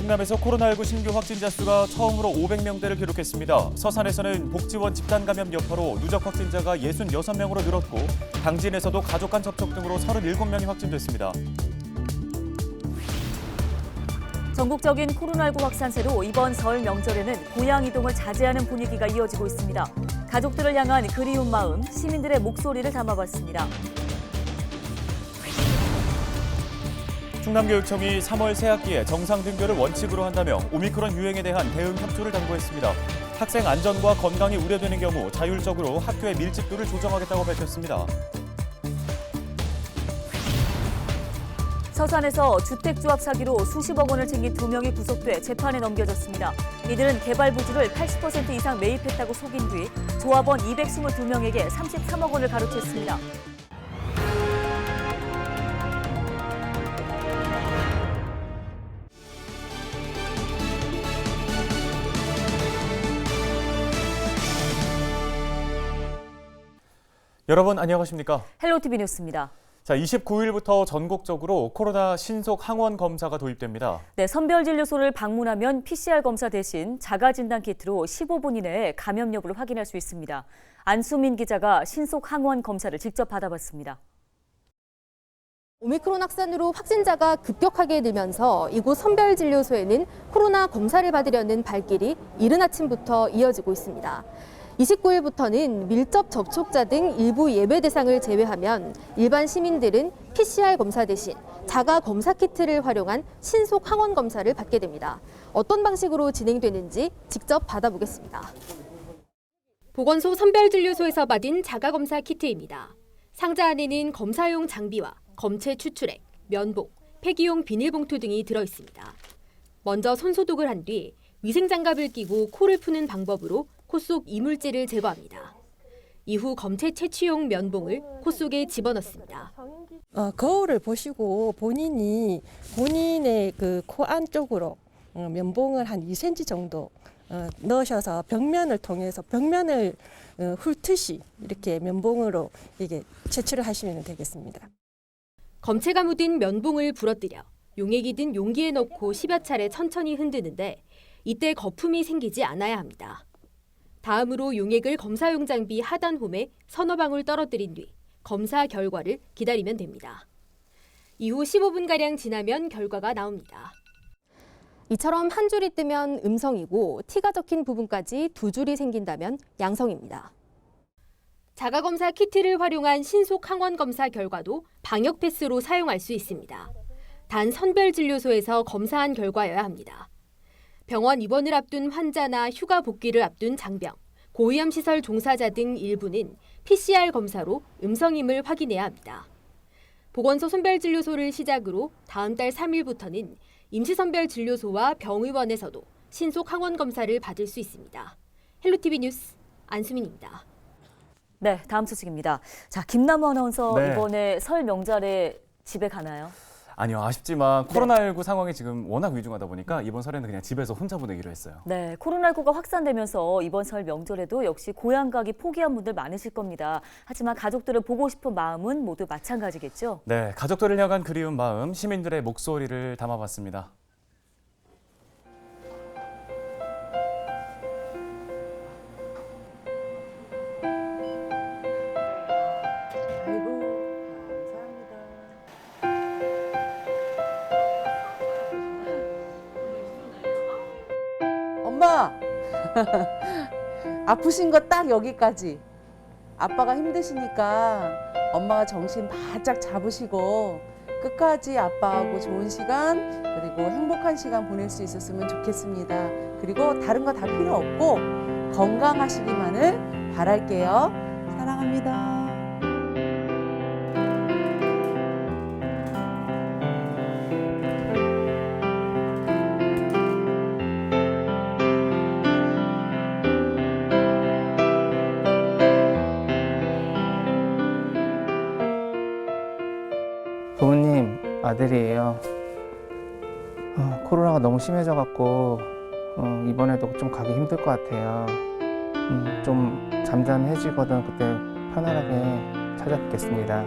충남에서 코로나19 신규 확진자 수가 처음으로 500명대를 기록했습니다. 서산에서는 복지원 집단 감염 여파로 누적 확진자가 66명으로 늘었고 당진에서도 가족 간 접촉 등으로 37명이 확진됐습니다. 전국적인 코로나19 확산세로 이번 설 명절에는 고향 이동을 자제하는 분위기가 이어지고 있습니다. 가족들을 향한 그리운 마음, 시민들의 목소리를 담아봤습니다. 충남교육청이 3월 새학기에 정상 등교를 원칙으로 한다며 오미크론 유행에 대한 대응 협조를 당부했습니다. 학생 안전과 건강이 우려되는 경우 자율적으로 학교의 밀집도를 조정하겠다고 밝혔습니다. 서산에서 주택조합 사기로 수십억 원을 챙긴 2명이 구속돼 재판에 넘겨졌습니다. 이들은 개발 부지를 80% 이상 매입했다고 속인 뒤 조합원 222명에게 33억 원을 가로챘습니다. 여러분 안녕하십니까? 헬로티비 뉴스입니다. 자, 29일부터 전국적으로 코로나 신속 항원 검사가 도입됩니다. 네, 선별진료소를 방문하면 PCR 검사 대신 자가진단 키트로 15분 이내에 감염 여부를 확인할 수 있습니다. 안수민 기자가 신속 항원 검사를 직접 받아봤습니다. 오미크론 확산으로 확진자가 급격하게 늘면서 이곳 선별진료소에는 코로나 검사를 받으려는 발길이 이른 아침부터 이어지고 있습니다. 29일부터는 밀접 접촉자 등 일부 예외 대상을 제외하면 일반 시민들은 PCR 검사 대신 자가 검사 키트를 활용한 신속 항원 검사를 받게 됩니다. 어떤 방식으로 진행되는지 직접 받아보겠습니다. 보건소 선별진료소에서 받은 자가 검사 키트입니다. 상자 안에는 검사용 장비와 검체 추출액, 면봉, 폐기용 비닐봉투 등이 들어있습니다. 먼저 손 소독을 한 뒤 위생장갑을 끼고 코를 푸는 방법으로 코 속 이물질을 제거합니다. 이후 검체 채취용 면봉을 코 속에 집어넣습니다. 거울을 보시고 본인의 그 코 안쪽으로 면봉을 한 2cm 정도 넣으셔서 벽면을 통해서 벽면을 훑듯이 이렇게 면봉으로 이게 채취를 하시면 되겠습니다. 검체가 묻은 면봉을 부러뜨려 용액이 든 용기에 넣고 10여 차례 천천히 흔드는데 이때 거품이 생기지 않아야 합니다. 다음으로 용액을 검사용 장비 하단 홈에 서너 방울 떨어뜨린 뒤 검사 결과를 기다리면 됩니다. 이후 15분가량 지나면 결과가 나옵니다. 이처럼 한 줄이 뜨면 음성이고 티가 적힌 부분까지 2줄이 생긴다면 양성입니다. 자가검사 키트를 활용한 신속 항원 검사 결과도 방역 패스로 사용할 수 있습니다. 단 선별진료소에서 검사한 결과여야 합니다. 병원 입원을 앞둔 환자나 휴가 복귀를 앞둔 장병, 고위험 시설 종사자 등 일부는 PCR 검사로 음성임을 확인해야 합니다. 보건소 선별진료소를 시작으로 다음 달 3일부터는 임시선별진료소와 병의원에서도 신속 항원 검사를 받을 수 있습니다. 헬로티비 뉴스 안수민입니다. 네, 다음 소식입니다. 자, 김남우 아나운서 네. 이번에 설 명절에 집에 가나요? 아니요, 아쉽지만 코로나19 상황이 지금 워낙 위중하다 보니까 이번 설에는 그냥 집에서 혼자 보내기로 했어요. 네, 코로나19가 확산되면서 이번 설 명절에도 역시 고향 가기 포기한 분들 많으실 겁니다. 하지만 가족들을 보고 싶은 마음은 모두 마찬가지겠죠? 네, 가족들을 향한 그리운 마음, 시민들의 목소리를 담아봤습니다. 엄마! 아프신 거 딱 여기까지. 아빠가 힘드시니까 엄마가 정신 바짝 잡으시고 끝까지 아빠하고 좋은 시간 그리고 행복한 시간 보낼 수 있었으면 좋겠습니다. 그리고 다른 거 다 필요 없고 건강하시기만을 바랄게요. 사랑합니다. 부모님 아들이에요. 코로나가 너무 심해져갖고 이번에도 좀 가기 힘들 것 같아요. 좀 잠잠해지거든 그때 편안하게 찾아뵙겠습니다.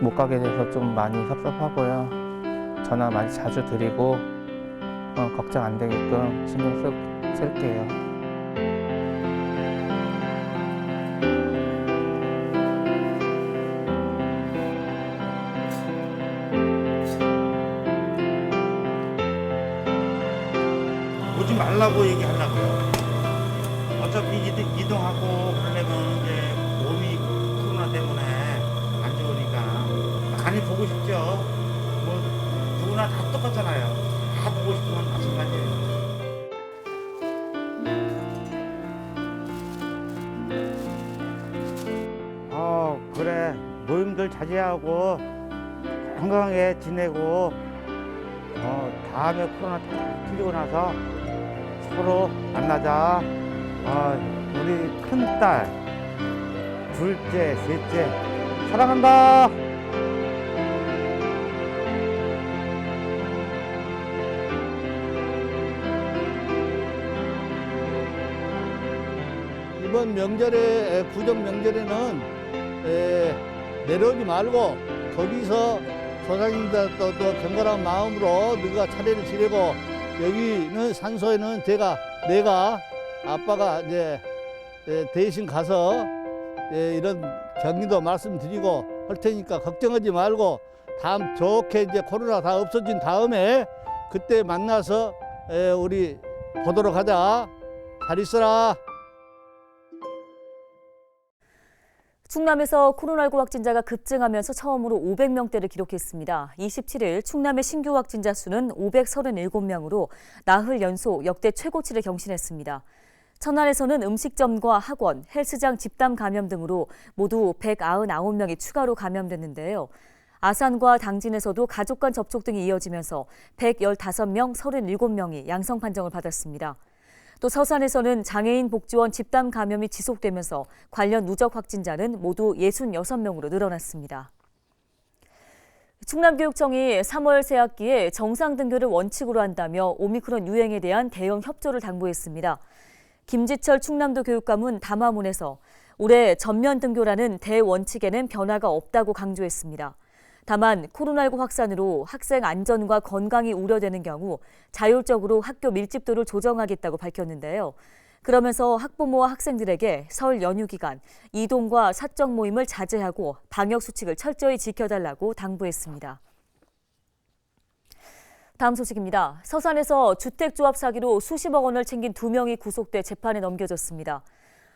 못 가게 돼서 좀 많이 섭섭하고요. 전화 많이 자주 드리고 걱정 안 되게끔 신경 쓸게요. 오지 말라고 얘기하려고요. 어차피 이동하고 그러려면 이제 몸이 코로나 때문에 안 좋으니까 많이 보고 싶죠. 뭐 누구나 다 똑같잖아요. 다 보고 싶으면 마찬가지예요. 그래. 모임들 자제하고 건강하게 지내고 다음에 코로나 풀리고 나서 서로 만나자. 우리 큰딸, 둘째, 셋째 사랑한다. 이번 명절에 구정 명절에는 내려오지 말고 거기서 조상님들 또 경건한 마음으로 너가 차례를 지내고 여기는 산소에는 내가 아빠가 이제 대신 가서 이런 격리도 말씀드리고 할 테니까 걱정하지 말고 다음 좋게 이제 코로나 다 없어진 다음에 그때 만나서 우리 보도록 하자. 잘 있어라. 충남에서 코로나19 확진자가 급증하면서 처음으로 500명대를 기록했습니다. 27일 충남의 신규 확진자 수는 537명으로 나흘 연속 역대 최고치를 경신했습니다. 천안에서는 음식점과 학원, 헬스장 집단 감염 등으로 모두 199명이 추가로 감염됐는데요. 아산과 당진에서도 가족 간 접촉 등이 이어지면서 115명, 37명이 양성 판정을 받았습니다. 또 서산에서는 장애인 복지원 집단 감염이 지속되면서 관련 누적 확진자는 모두 66명으로 늘어났습니다. 충남교육청이 3월 새학기에 정상 등교를 원칙으로 한다며 오미크론 유행에 대한 대응 협조를 당부했습니다. 김지철 충남도 교육감은 담화문에서 올해 전면 등교라는 대원칙에는 변화가 없다고 강조했습니다. 다만 코로나19 확산으로 학생 안전과 건강이 우려되는 경우 자율적으로 학교 밀집도를 조정하겠다고 밝혔는데요. 그러면서 학부모와 학생들에게 설 연휴 기간 이동과 사적 모임을 자제하고 방역 수칙을 철저히 지켜달라고 당부했습니다. 다음 소식입니다. 서산에서 주택조합 사기로 수십억 원을 챙긴 2명이 구속돼 재판에 넘겨졌습니다.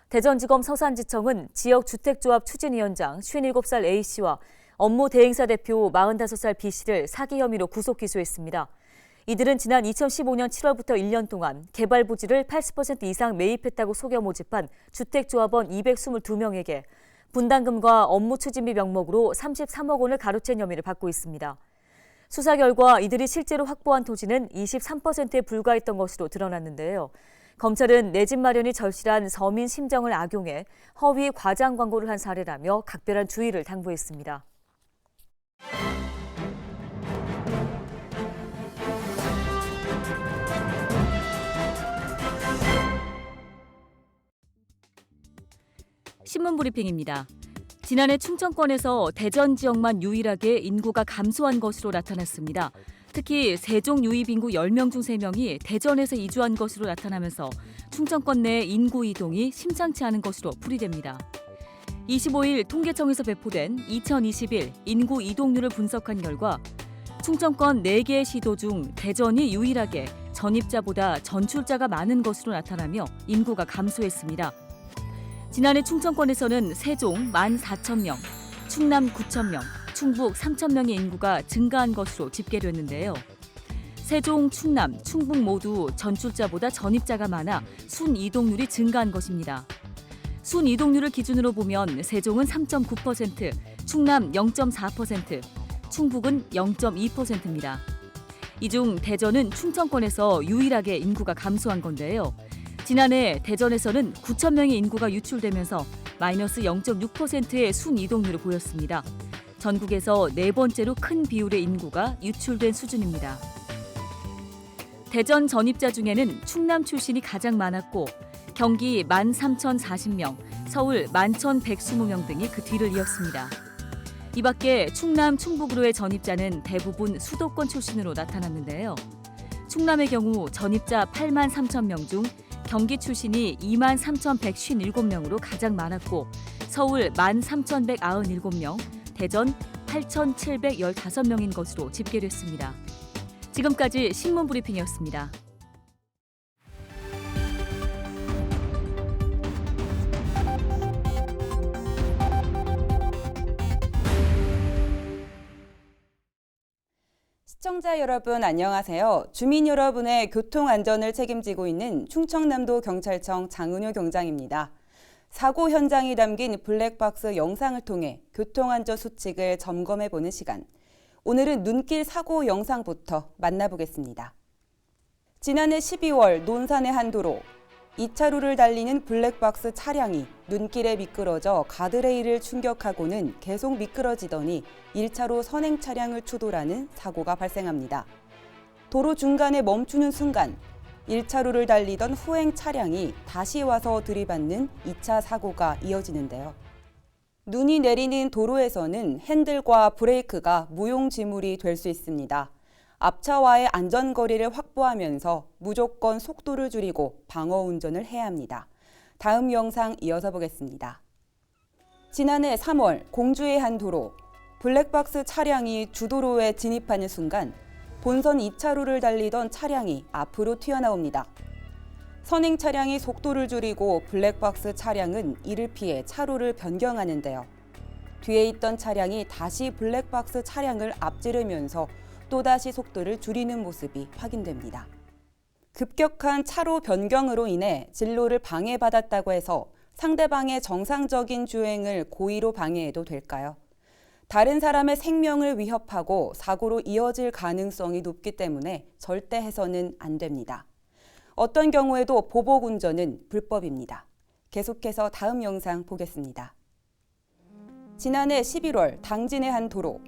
대전지검 서산지청은 지역 주택조합 추진위원장 57살 A씨와 업무 대행사 대표 45살 B씨를 사기 혐의로 구속 기소했습니다. 이들은 지난 2015년 7월부터 1년 동안 개발 부지를 80% 이상 매입했다고 속여 모집한 주택조합원 222명에게 분담금과 업무 추진비 명목으로 33억 원을 가로챈 혐의를 받고 있습니다. 수사 결과 이들이 실제로 확보한 토지는 23%에 불과했던 것으로 드러났는데요. 검찰은 내 집 마련이 절실한 서민 심정을 악용해 허위 과장 광고를 한 사례라며 각별한 주의를 당부했습니다. 신문 브리핑입니다. 지난해 충청권에서 대전 지역만 유일하게 인구가 감소한 것으로 나타났습니다. 특히 세종 유입 인구 10명 중 3명이 대전에서 이주한 것으로 나타나면서 충청권 내 인구 이동이 심상치 않은 것으로 풀이됩니다. 25일 통계청에서 배포된 2021 인구 이동률을 분석한 결과 충청권 4개의 시도 중 대전이 유일하게 전입자보다 전출자가 많은 것으로 나타나며 인구가 감소했습니다. 지난해 충청권에서는 세종 14,000명, 충남 9,000명, 충북 3,000명의 인구가 증가한 것으로 집계됐는데요. 세종, 충남, 충북 모두 전출자보다 전입자가 많아 순이동률이 증가한 것입니다. 순이동률을 기준으로 보면 세종은 3.9%, 충남 0.4%, 충북은 0.2%입니다. 이 중 대전은 충청권에서 유일하게 인구가 감소한 건데요. 지난해 대전에서는 9,000명의 인구가 유출되면서 마이너스 0.6%의 순이동률을 보였습니다. 전국에서 4번째로 큰 비율의 인구가 유출된 수준입니다. 대전 전입자 중에는 충남 출신이 가장 많았고 경기 13,040명, 서울 11,120명 등이 그 뒤를 이었습니다. 이 밖에 충남, 충북으로의 전입자는 대부분 수도권 출신으로 나타났는데요. 충남의 경우 전입자 8만 3천 명 중 경기 출신이 2만 3,157명으로 가장 많았고 서울 1만 3,197명, 대전 8,715명인 것으로 집계됐습니다. 지금까지 신문브리핑이었습니다. 시청자 여러분 안녕하세요. 주민 여러분의 교통 안전을 책임지고 있는 충청남도 경찰청 장은효 경장입니다. 사고 현장이 담긴 블랙박스 영상을 통해 교통안전 수칙을 점검해보는 시간. 오늘은 눈길 사고 영상부터 만나보겠습니다. 지난해 12월 논산의 한 도로, 2차로를 달리는 블랙박스 차량이 눈길에 미끄러져 가드레일을 충격하고는 계속 미끄러지더니 1차로 선행 차량을 추돌하는 사고가 발생합니다. 도로 중간에 멈추는 순간 1차로를 달리던 후행 차량이 다시 와서 들이받는 2차 사고가 이어지는데요. 눈이 내리는 도로에서는 핸들과 브레이크가 무용지물이 될 수 있습니다. 앞차와의 안전거리를 확보하면서 무조건 속도를 줄이고 방어 운전을 해야 합니다. 다음 영상 이어서 보겠습니다. 지난해 3월 공주의 한 도로, 블랙박스 차량이 주도로에 진입하는 순간 본선 2차로를 달리던 차량이 앞으로 튀어나옵니다. 선행 차량이 속도를 줄이고 블랙박스 차량은 이를 피해 차로를 변경하는데요. 뒤에 있던 차량이 다시 블랙박스 차량을 앞지르면서 또다시 속도를 줄이는 모습이 확인됩니다. 급격한 차로 변경으로 인해 진로를 방해받았다고 해서 상대방의 정상적인 주행을 고의로 방해해도 될까요? 다른 사람의 생명을 위협하고 사고로 이어질 가능성이 높기 때문에 절대 해서는 안 됩니다. 어떤 경우에도 보복 운전은 불법입니다. 계속해서 다음 영상 보겠습니다. 지난해 11월 당진의 한 도로,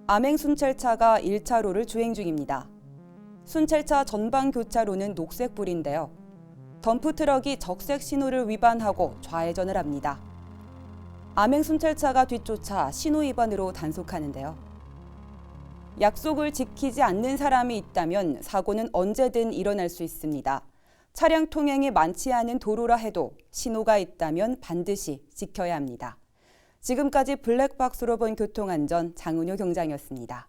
암행 순찰차가 1차로를 주행 중입니다. 순찰차 전방 교차로는 녹색불인데요. 덤프트럭이 적색 신호를 위반하고 좌회전을 합니다. 암행 순찰차가 뒤쫓아 신호 위반으로 단속하는데요. 약속을 지키지 않는 사람이 있다면 사고는 언제든 일어날 수 있습니다. 차량 통행이 많지 않은 도로라 해도 신호가 있다면 반드시 지켜야 합니다. 지금까지 블랙박스로 본 교통안전 장은효 경장이었습니다.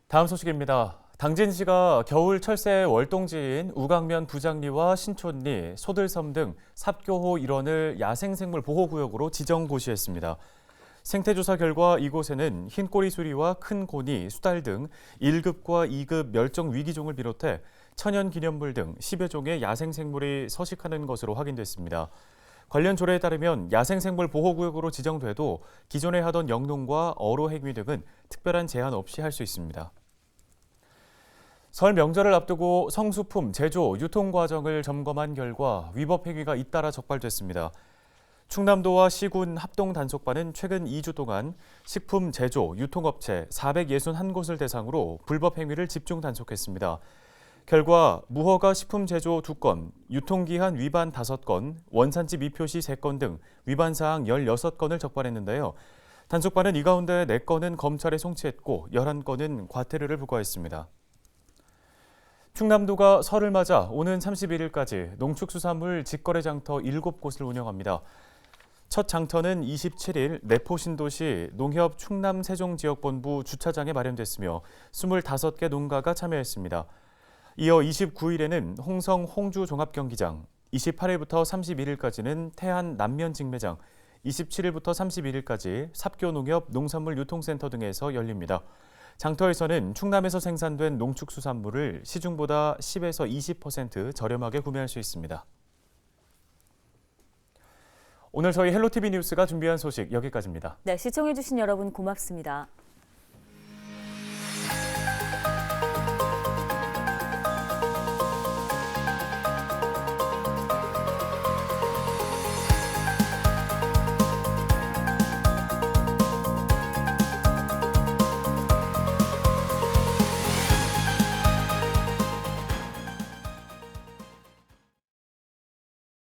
다음 소식입니다. 당진시가 겨울 철새 월동지인 우강면 부장리와 신촌리, 소들섬 등 삽교호 일원을 야생생물 보호구역으로 지정 고시했습니다. 생태조사 결과 이곳에는 흰꼬리 수리와 큰 고니, 수달 등 1급과 2급 멸종 위기종을 비롯해 천연기념물 등 10여 종의 야생생물이 서식하는 것으로 확인됐습니다. 관련 조례에 따르면 야생생물 보호구역으로 지정돼도 기존에 하던 영농과 어로 행위 등은 특별한 제한 없이 할 수 있습니다. 설 명절을 앞두고 성수품 제조, 유통 과정을 점검한 결과 위법 행위가 잇따라 적발됐습니다. 충남도와 시군 합동단속반은 최근 2주 동안 식품 제조, 유통업체 461곳을 대상으로 불법 행위를 집중 단속했습니다. 결과 무허가 식품 제조 2건, 유통기한 위반 5건, 원산지 미표시 3건 등 위반 사항 16건을 적발했는데요. 단속반은 이 가운데 4건은 검찰에 송치했고 11건은 과태료를 부과했습니다. 충남도가 설을 맞아 오는 31일까지 농축수산물 직거래 장터 7곳을 운영합니다. 첫 장터는 27일 내포신도시 농협 충남 세종지역본부 주차장에 마련됐으며 25개 농가가 참여했습니다. 이어 29일에는 홍성 홍주종합경기장, 28일부터 31일까지는 태안 남면직매장, 27일부터 31일까지 삽교농협 농산물유통센터 등에서 열립니다. 장터에서는 충남에서 생산된 농축수산물을 시중보다 10에서 20% 저렴하게 구매할 수 있습니다. 오늘 저희 헬로티비 뉴스가 준비한 소식 여기까지입니다. 네, 시청해주신 여러분 고맙습니다.